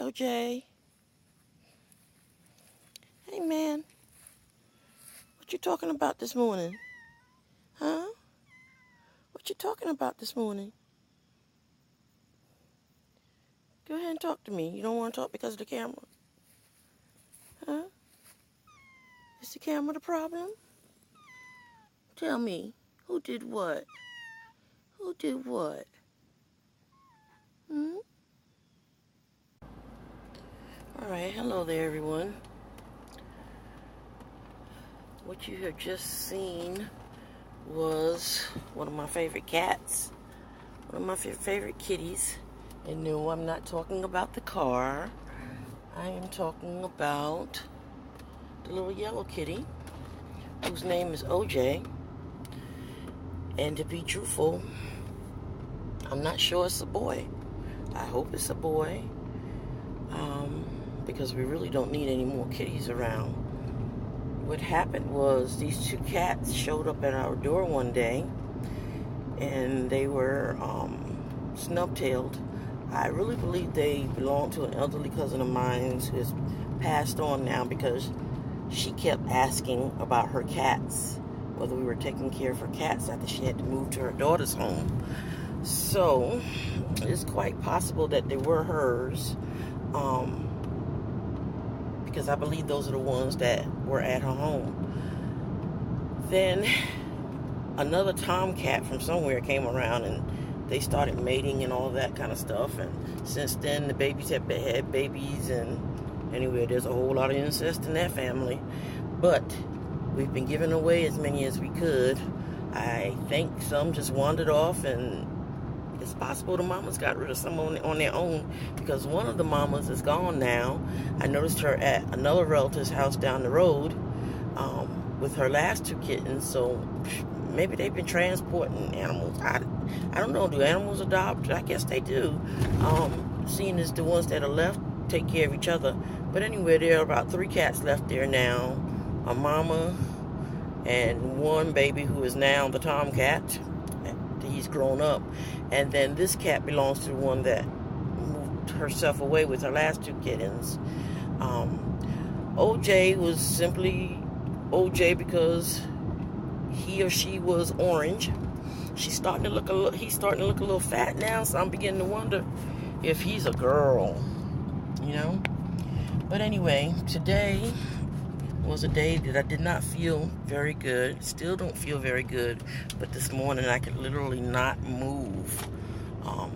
OJ. Hey, man. What you talking about this morning? Huh? What you talking about this morning? Go ahead and talk to me. You don't want to talk because of the camera? Huh? Is the camera the problem? Tell me. Who did what? Who did what? Hmm? Alright, hello there, everyone. What you have just seen was one of my favorite cats. One of my favorite kitties. And no, I'm not talking about the car. I am talking about the little yellow kitty, whose name is OJ. And to be truthful, I'm not sure it's a boy. I hope it's a boy, because we really don't need any more kitties around. What happened was these two cats showed up at our door one day, and they were snub-tailed. I really believe they belong to an elderly cousin of mine who has passed on now, because she kept asking about her cats, whether we were taking care of her cats after she had to move to her daughter's home. So it's quite possible that they were hers, because I believe those are the ones that were at her home. Then another tomcat from somewhere came around, and they started mating and all that kind of stuff. And since then, the babies have had babies, and anyway, there's a whole lot of incest in that family. But we've been giving away as many as we could. I think some just wandered off, and it's possible the mamas got rid of some on their own, because one of the mamas is gone now. I noticed her at another relative's house down the road with her last two kittens. So maybe they've been transporting animals. I don't know. Do animals adopt? I guess they do. Seeing as the ones that are left take care of each other. But anyway, there are about 3 cats left there now. A mama and one baby who is now the tomcat. He's grown up. And then this cat belongs to the one that moved herself away with her last 2 kittens. OJ was simply OJ because he or she was orange. He's starting to look a little fat now, so I'm beginning to wonder if he's a girl, you know. But anyway, today was a day that I did not feel very good. Still don't feel very good. But this morning I could literally not move.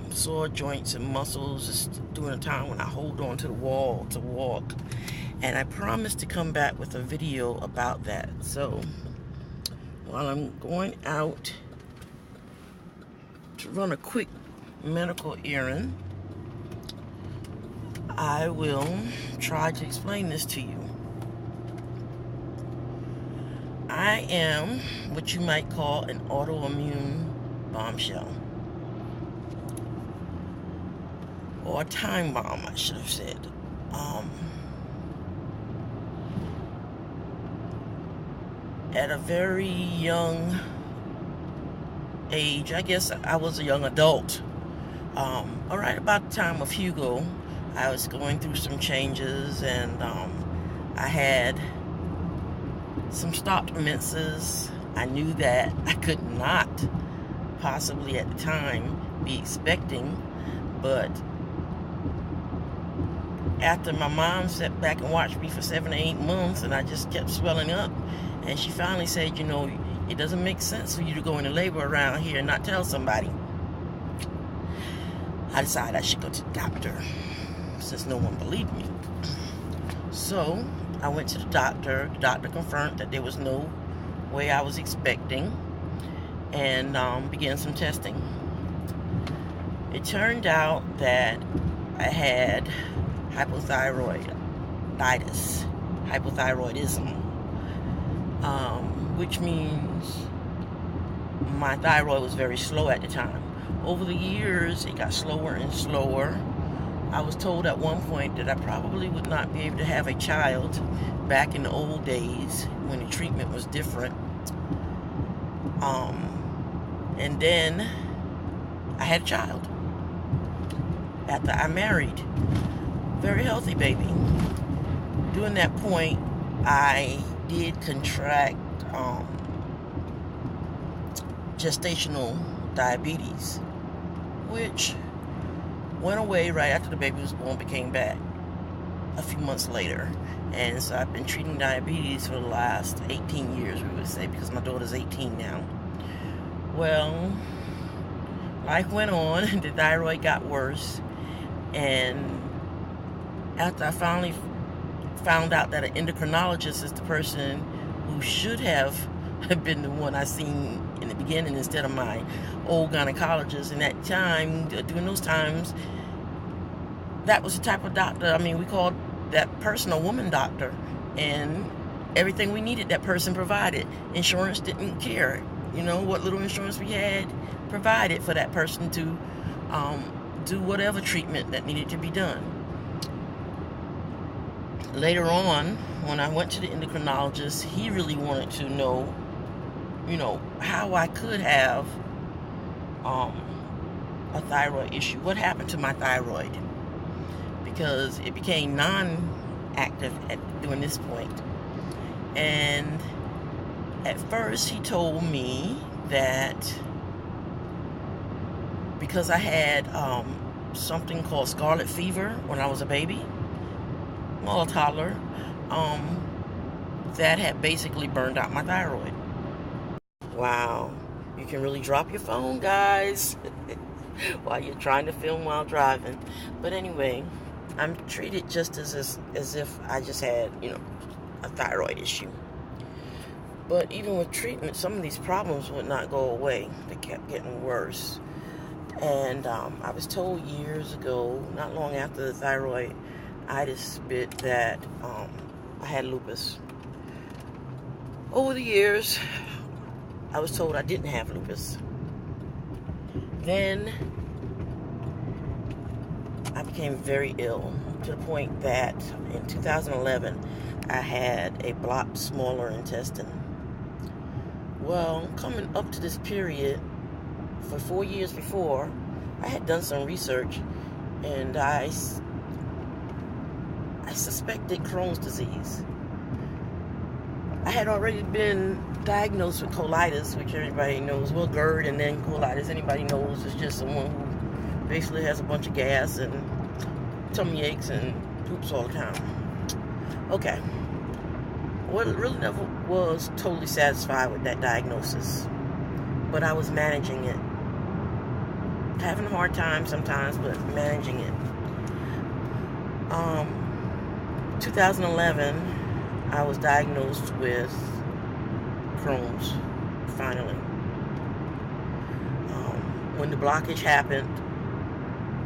Sore joints and muscles, just during a time when I hold on to the wall to walk. And I promised to come back with a video about that. So while I'm going out to run a quick medical errand, I will try to explain this to you. I am what you might call an autoimmune bombshell. Or a time bomb, I should have said. At a very young age, I guess I was a young adult. Right about the time of Hugo, I was going through some changes, and I had some stopped menses. I knew that I could not possibly at the time be expecting, but after my mom sat back and watched me for 7 or 8 months, and I just kept swelling up, and she finally said, you know, it doesn't make sense for you to go into labor around here and not tell somebody. I decided I should go to the doctor, since no one believed me. So I went to the doctor. The doctor confirmed that there was no way I was expecting, and began some testing. It turned out that I had hypothyroidism, which means my thyroid was very slow at the time. Over the years, it got slower and slower. I was told at one point that I probably would not be able to have a child back in the old days when the treatment was different. And then I had a child after I married. very healthy baby. During that point, I did contract gestational diabetes, which went away right after the baby was born, but came back a few months later. And so I've been treating diabetes for the last 18 years, we would say, because my daughter's 18 now. Well, life went on, the thyroid got worse, and after I finally found out that an endocrinologist is the person who should have been the one I seen in the beginning instead of my old gynecologist. And that time, during those times, that was the type of doctor, I mean, we called that person a woman doctor, and everything we needed that person provided. Insurance didn't care, you know, what little insurance we had provided for that person to do whatever treatment that needed to be done. Later on, when I went to the endocrinologist, he really wanted to know, you know, how I could have a thyroid issue. What happened to my thyroid? Because it became non-active during this point. And at first he told me that because I had something called scarlet fever when I was a baby, well, a toddler, that had basically burned out my thyroid. Wow, you can really drop your phone, guys, while you're trying to film while driving. But anyway, I'm treated just as if I just had, you know, a thyroid issue. But even with treatment, some of these problems would not go away. They kept getting worse. And I was told years ago, not long after the thyroiditis bit, that I had lupus. Over the years, I was told I didn't have lupus. Then I became very ill to the point that in 2011 I had a blocked smaller intestine. Well, coming up to this period, for 4 years before, I had done some research, and I suspected Crohn's disease. I had already been diagnosed with colitis, which everybody knows. Well, GERD and then colitis, anybody knows, is just someone who basically has a bunch of gas and tummy aches and poops all the time. Okay. Well, really never was totally satisfied with that diagnosis, but I was managing it. Having a hard time sometimes, but managing it. 2011, I was diagnosed with Crohn's, finally. When the blockage happened,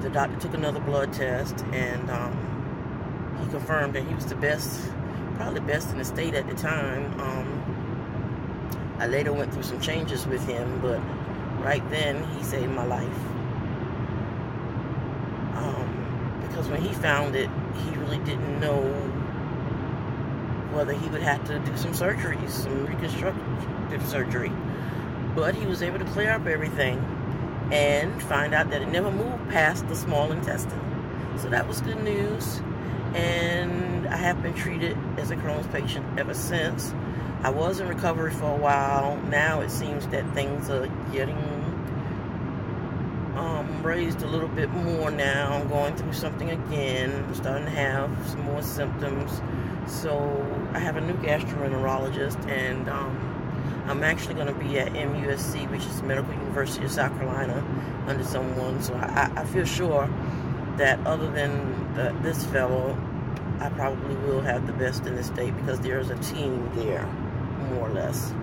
the doctor took another blood test, and he confirmed that he was the best, probably the best in the state at the time. I later went through some changes with him, but right then he saved my life. Because when he found it, he really didn't know whether he would have to do some surgeries, some reconstructive surgery. But he was able to clear up everything and find out that it never moved past the small intestine. So that was good news. And I have been treated as a Crohn's patient ever since. I was in recovery for a while. Now it seems that things are getting raised a little bit more now. I'm going through something again. I'm starting to have some more symptoms. So I have a new gastroenterologist, and I'm actually going to be at MUSC, which is Medical University of South Carolina, under someone. So I feel sure that other than this fellow, I probably will have the best in the state, because there's a team there, more or less.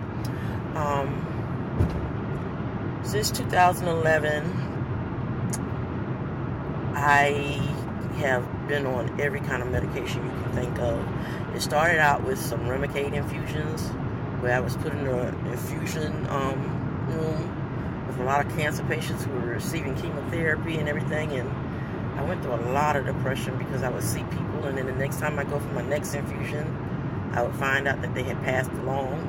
Since 2011, I have been on every kind of medication you can think of. It started out with some Remicade infusions, where I was put in an infusion room with a lot of cancer patients who were receiving chemotherapy and everything, and I went through a lot of depression because I would see people, and then the next time I go for my next infusion, I would find out that they had passed along.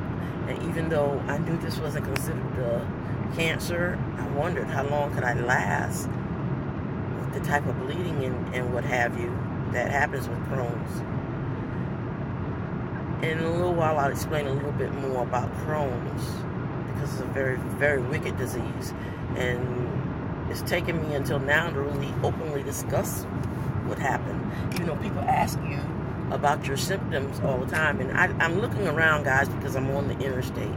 And even though I knew this wasn't considered cancer, I wondered how long could I last with the type of bleeding and what have you that happens with Crohn's. In a little while, I'll explain a little bit more about Crohn's, because it's a very, very wicked disease. And it's taken me until now to really openly discuss what happened. People ask you about your symptoms all the time. And I'm looking around, guys, because I'm on the interstate.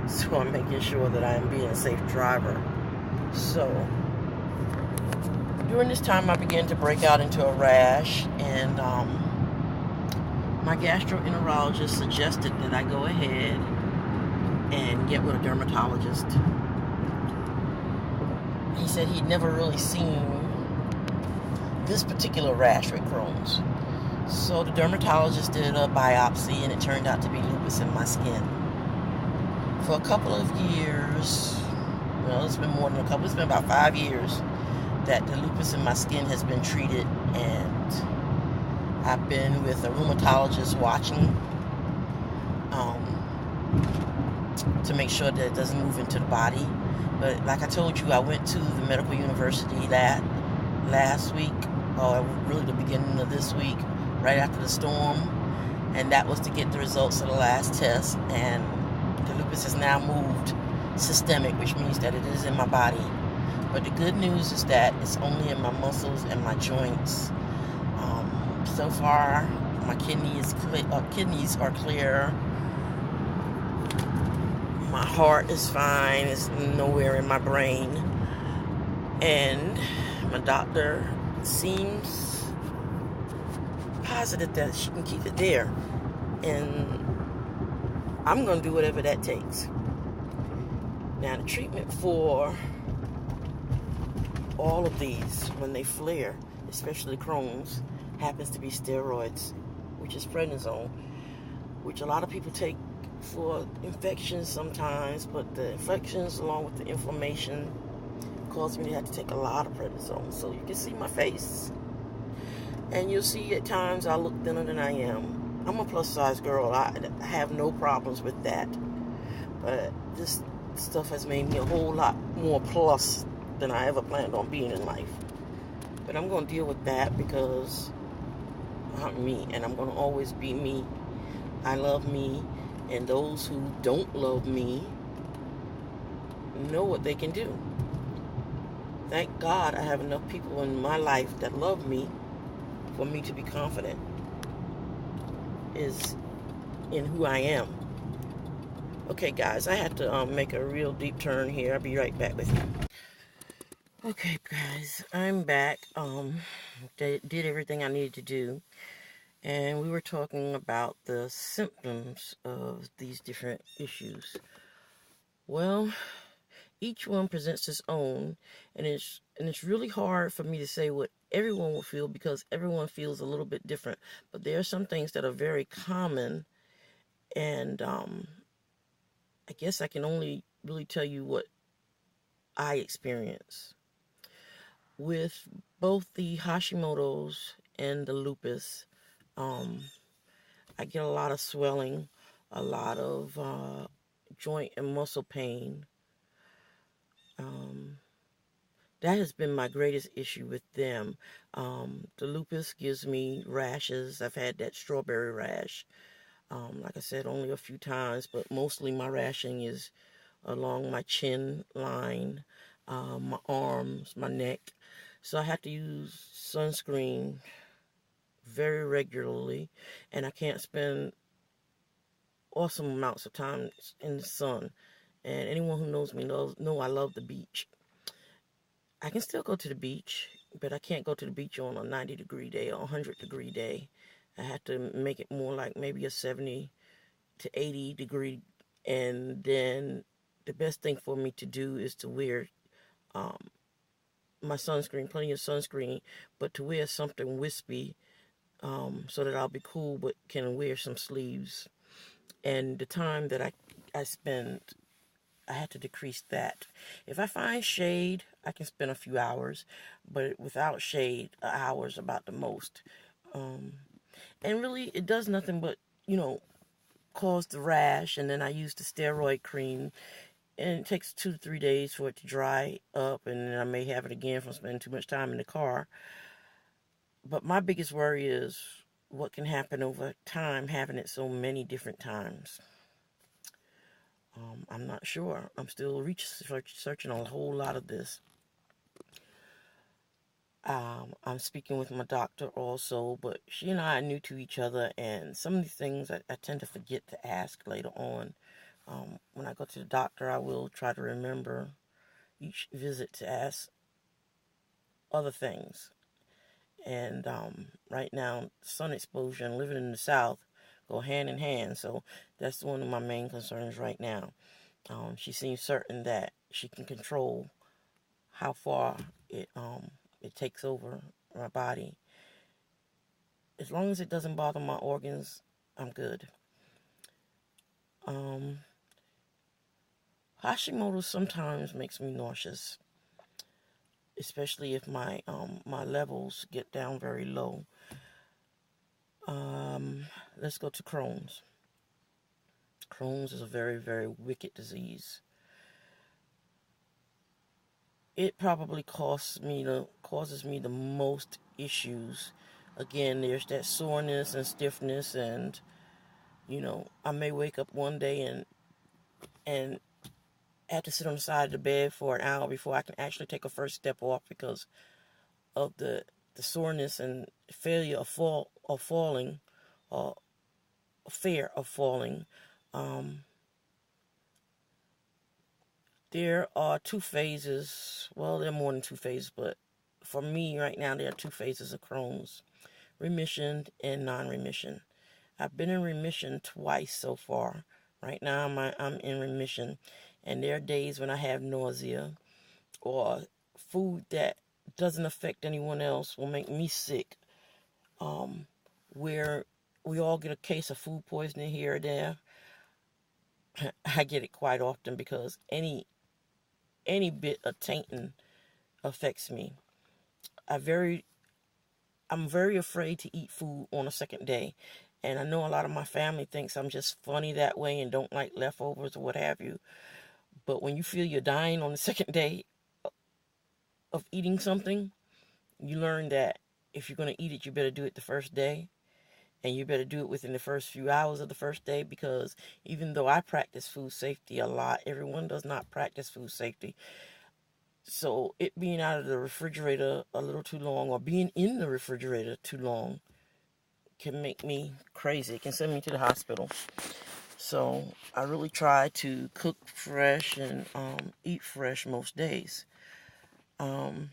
So I'm making sure that I'm being a safe driver. So during this time, I began to break out into a rash. And my gastroenterologist suggested that I go ahead and get with a dermatologist. He said he'd never really seen this particular rash with Crohn's. So the dermatologist did a biopsy, and it turned out to be lupus in my skin. For a couple of years, it's been more than a couple, it's been about 5 years that the lupus in my skin has been treated, and I've been with a rheumatologist watching to make sure that it doesn't move into the body. But like I told you, I went to the medical university last week, or really the beginning of this week, right after the storm, and that was to get the results of the last test. And the lupus has now moved systemic, which means that it is in my body. But the good news is that it's only in my muscles and my joints. So far, my kidneys are clear. My heart is fine. It's nowhere in my brain. And my doctor seems positive that she can keep it there. And I'm going to do whatever that takes. Now, the treatment for all of these, when they flare, especially Crohn's, happens to be steroids, which is prednisone, which a lot of people take for infections sometimes, but the infections along with the inflammation cause me to have to take a lot of prednisone. So you can see my face, and you'll see at times I look thinner than I am. I'm a plus size girl. I have no problems with that, but this stuff has made me a whole lot more plus than I ever planned on being in life. But I'm going to deal with that because I'm me, and I'm going to always be me. I love me, and those who don't love me know what they can do. Thank God I have enough people in my life that love me for me to be confident is in who I am. Okay, guys, I had to make a real deep turn here. I'll be right back with you. Okay, guys, I'm back. Did everything I needed to do. And we were talking about the symptoms of these different issues. Well, each one presents its own, and it's really hard for me to say what everyone will feel because everyone feels a little bit different. But there are some things that are very common, and I guess I can only really tell you what I experience. With both the Hashimoto's and the lupus, I get a lot of swelling, a lot of joint and muscle pain. That has been my greatest issue with them. The lupus gives me rashes. I've had that strawberry rash. Like I said, only a few times, but mostly my rashing is along my chin line, my arms, my neck. So I have to use sunscreen very regularly, and I can't spend awesome amounts of time in the sun. And anyone who knows me know I love the beach. I can still go to the beach, but I can't go to the beach on a 90-degree day or 100-degree day. I have to make it more like maybe a 70 to 80 degree. And then the best thing for me to do is to wear my sunscreen, plenty of sunscreen, but to wear something wispy so that I'll be cool but can wear some sleeves. And the time that I spend, I had to decrease that. If I find shade, I can spend a few hours, but without shade, an hour is about the most. And really, it does nothing but, cause the rash, and then I use the steroid cream, and it takes 2 to 3 days for it to dry up, and then I may have it again from spending too much time in the car. But my biggest worry is what can happen over time, having it so many different times. I'm not sure. I'm still researching a whole lot of this. I'm speaking with my doctor also, but she and I are new to each other, and some of these things I tend to forget to ask later on. When I go to the doctor, I will try to remember each visit to ask other things. And right now, sun exposure and living in the South go hand in hand, so that's one of my main concerns right now. She seems certain that she can control how far it takes over my body. As long as it doesn't bother my organs, I'm good. Um, Hashimoto sometimes makes me nauseous, especially if my levels get down very low. Let's go to Crohn's. Crohn's is a very, very wicked disease. It probably causes me the most issues. Again, there's that soreness and stiffness, and I may wake up one day and have to sit on the side of the bed for an hour before I can actually take a first step off because of the soreness and failure of falling, or fear of falling. Um, there are two phases. Well, there are more than two phases, but for me right now, there are two phases of Crohn's: remission and non-remission. I've been in remission twice so far. Right now, I'm in remission, and there are days when I have nausea, or food that doesn't affect anyone else will make me sick. Where we all get a case of food poisoning here or there, I get it quite often because any bit of tainting affects me. I very I'm very afraid to eat food on a second day. And I know a lot of my family thinks I'm just funny that way and don't like leftovers or what have you. But when you feel you're dying on the second day of eating something, you learn that if you're going to eat it, you better do it the first day. And you better do it within the first few hours of the first day, because even though I practice food safety a lot, everyone does not practice food safety. So it being out of the refrigerator a little too long, or being in the refrigerator too long, can make me crazy. It can send me to the hospital. So I really try to cook fresh and eat fresh most days. Um,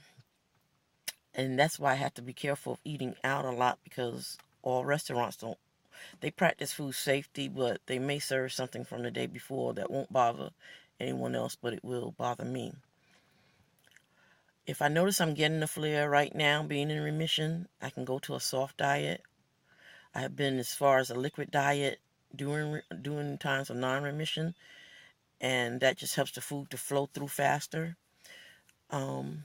and that's why I have to be careful of eating out a lot, because all restaurants don't. They practice food safety, but they may serve something from the day before that won't bother anyone else, but it will bother me. If I notice I'm getting a flare right now, being in remission, I can go to a soft diet. I have been as far as a liquid diet during times of non-remission, and that just helps the food to flow through faster. Um,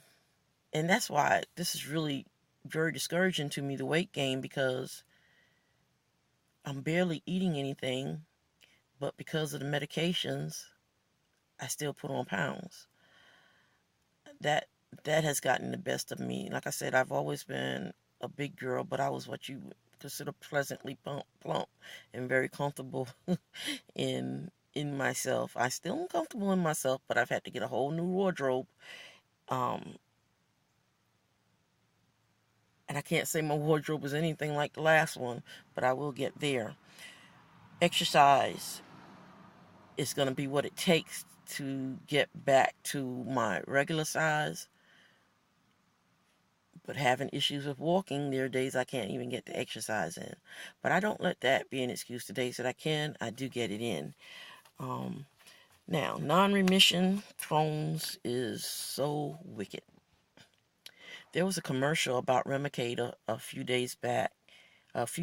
and that's why this is really very discouraging to me, the weight gain, because I'm barely eating anything, but because of the medications, I still put on pounds. That that has gotten the best of me. Like I said, I've always been a big girl, but I was what you would consider pleasantly plump and very comfortable in myself. I still am comfortable in myself, but I've had to get a whole new wardrobe. Um, and I can't say my wardrobe is anything like the last one, but I will get there. Exercise is going to be what it takes to get back to my regular size. But having issues with walking, there are days I can't even get the exercise in. But I don't let that be an excuse. The days that I can, I do get it in. Um, Now, non-remission Crohn's is so wicked. There was a commercial about Remicade a few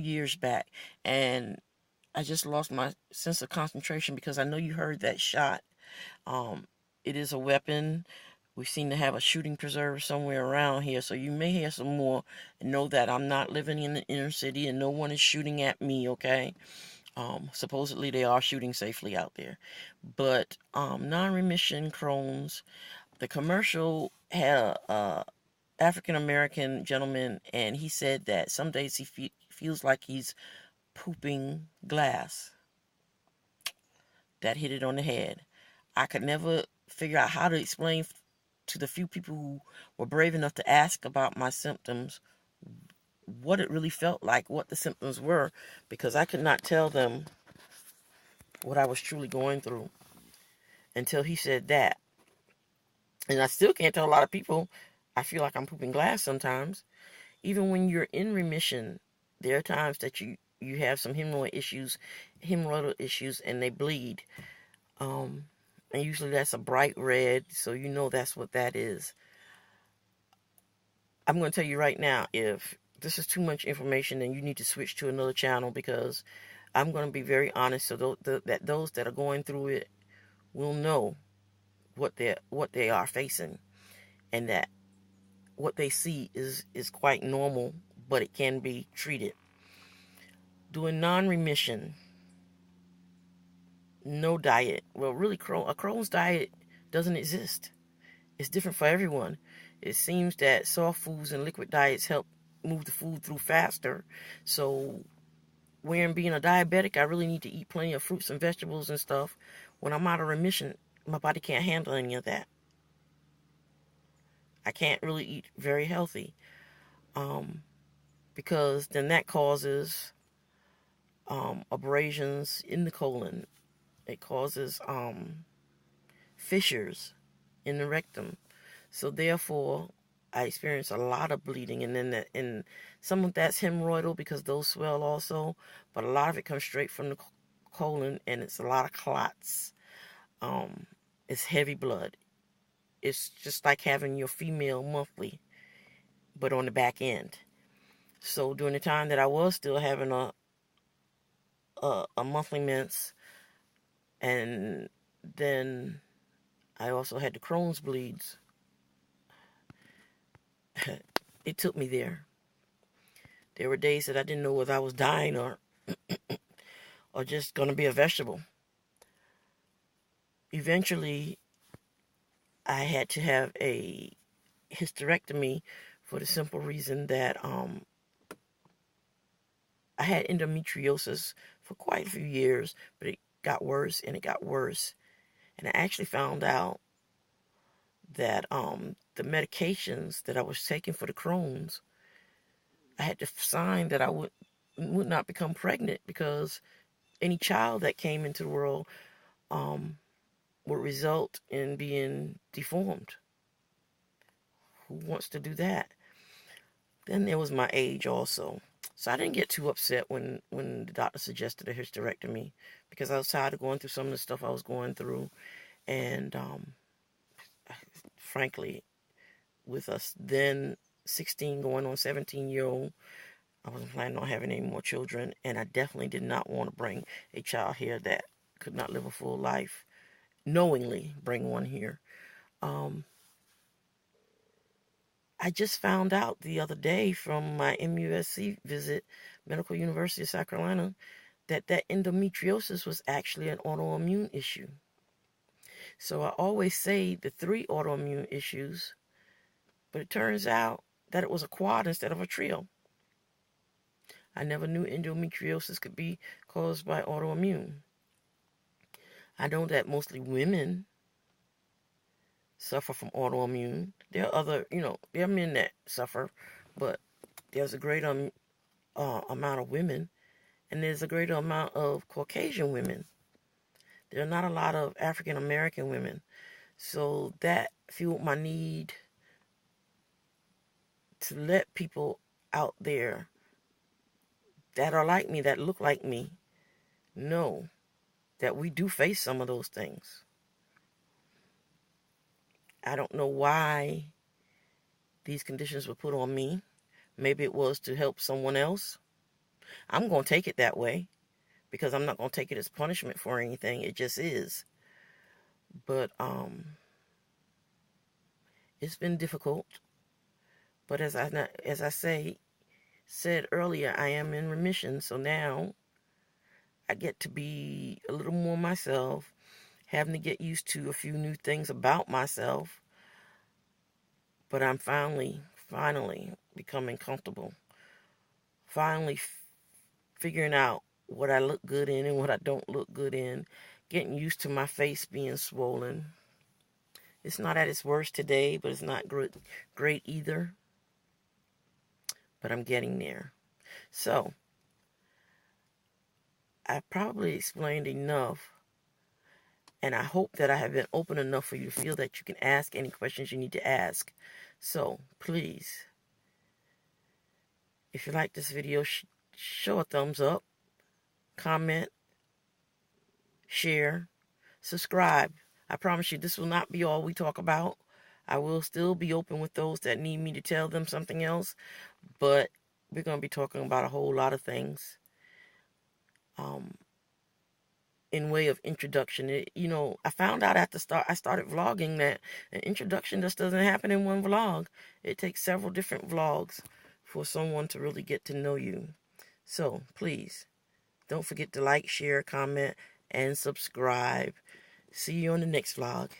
years back, and I just lost my sense of concentration because I know you heard that shot. Um, it is a weapon. We seem to have a shooting preserve somewhere around here, so you may hear some more and know that I'm not living in the inner city and no one is shooting at me, okay? Supposedly they are shooting safely out there. But non-remission Crohn's, the commercial had African American gentleman, and he said that some days he feels like he's pooping glass. That hit it on the head. I could never figure out how to explain to the few people who were brave enough to ask about my symptoms what it really felt like, what the symptoms were, because I could not tell them what I was truly going through until he said that. And I still can't tell a lot of people. I feel like I'm pooping glass sometimes. Even when you're in remission, there are times that you have some hemorrhoidal issues, and they bleed. And usually that's a bright red, so you know that's what that is. I'm going to tell you right now, if this is too much information, then you need to switch to another channel, because I'm going to be very honest, so that those that are going through it will know what they are facing, and that what they see is quite normal, but it can be treated. Doing non-remission, no diet. Well, really, a Crohn's diet doesn't exist. It's different for everyone. It seems that soft foods and liquid diets help move the food through faster. So, when being a diabetic, I really need to eat plenty of fruits and vegetables and stuff. When I'm out of remission, my body can't handle any of that. I can't really eat very healthy, because then that causes abrasions in the colon. It causes fissures in the rectum. So therefore, I experience a lot of bleeding, and and some of that's hemorrhoidal because those swell also, but a lot of it comes straight from the colon, and it's a lot of clots. It's heavy blood. It's just like having your female monthly, but on the back end. So during the time that I was still having a monthly mens, and then I also had the Crohn's bleeds. It took me there. There were days that I didn't know whether I was dying or just going to be a vegetable. Eventually, I had to have a hysterectomy for the simple reason that I had endometriosis for quite a few years, but it got worse and it got worse. And I actually found out that the medications that I was taking for the Crohn's, I had to sign that I would not become pregnant, because any child that came into the world would result in being deformed. Who wants to do that? Then there was my age also. So I didn't get too upset when the doctor suggested a hysterectomy, because I was tired of going through some of the stuff I was going through. And frankly, with us then 16 going on 17-year-old, I wasn't planning on having any more children, and I definitely did not want to bring a child here that could not live a full life, knowingly bring one here. I just found out the other day from my MUSC visit, Medical University of South Carolina, that endometriosis was actually an autoimmune issue. So I always say the 3 autoimmune issues, but it turns out that it was a quad instead of a trio. I never knew endometriosis could be caused by autoimmune. I know that mostly women suffer from autoimmune. There are there are men that suffer, but there's a great amount of women, and there's a greater amount of Caucasian women. There are not a lot of African American women. So that fueled my need to let people out there that are like me, that look like me, know that we do face some of those things. I don't know why these conditions were put on me. Maybe it was to help someone else. I'm going to take it that way, because I'm not going to take it as punishment for anything. It just is. But it's been difficult. But as I said earlier, I am in remission. So now I get to be a little more myself, having to get used to a few new things about myself. But I'm finally finally becoming comfortable. Finally figuring out what I look good in and what I don't look good in. Getting used to my face being swollen. It's not at its worst today, but it's not great either. But I'm getting there. So, I've probably explained enough, and I hope that I have been open enough for you to feel that you can ask any questions you need to ask. So, please, if you like this video, show a thumbs up, comment, share, subscribe. I promise you this will not be all we talk about. I will still be open with those that need me to tell them something else, but we're going to be talking about a whole lot of things. In way of introduction, I found out at the start, I started vlogging, that an introduction just doesn't happen in one vlog. It takes several different vlogs for someone to really get to know you. So please, don't forget to like, share, comment, and subscribe. See you on the next vlog.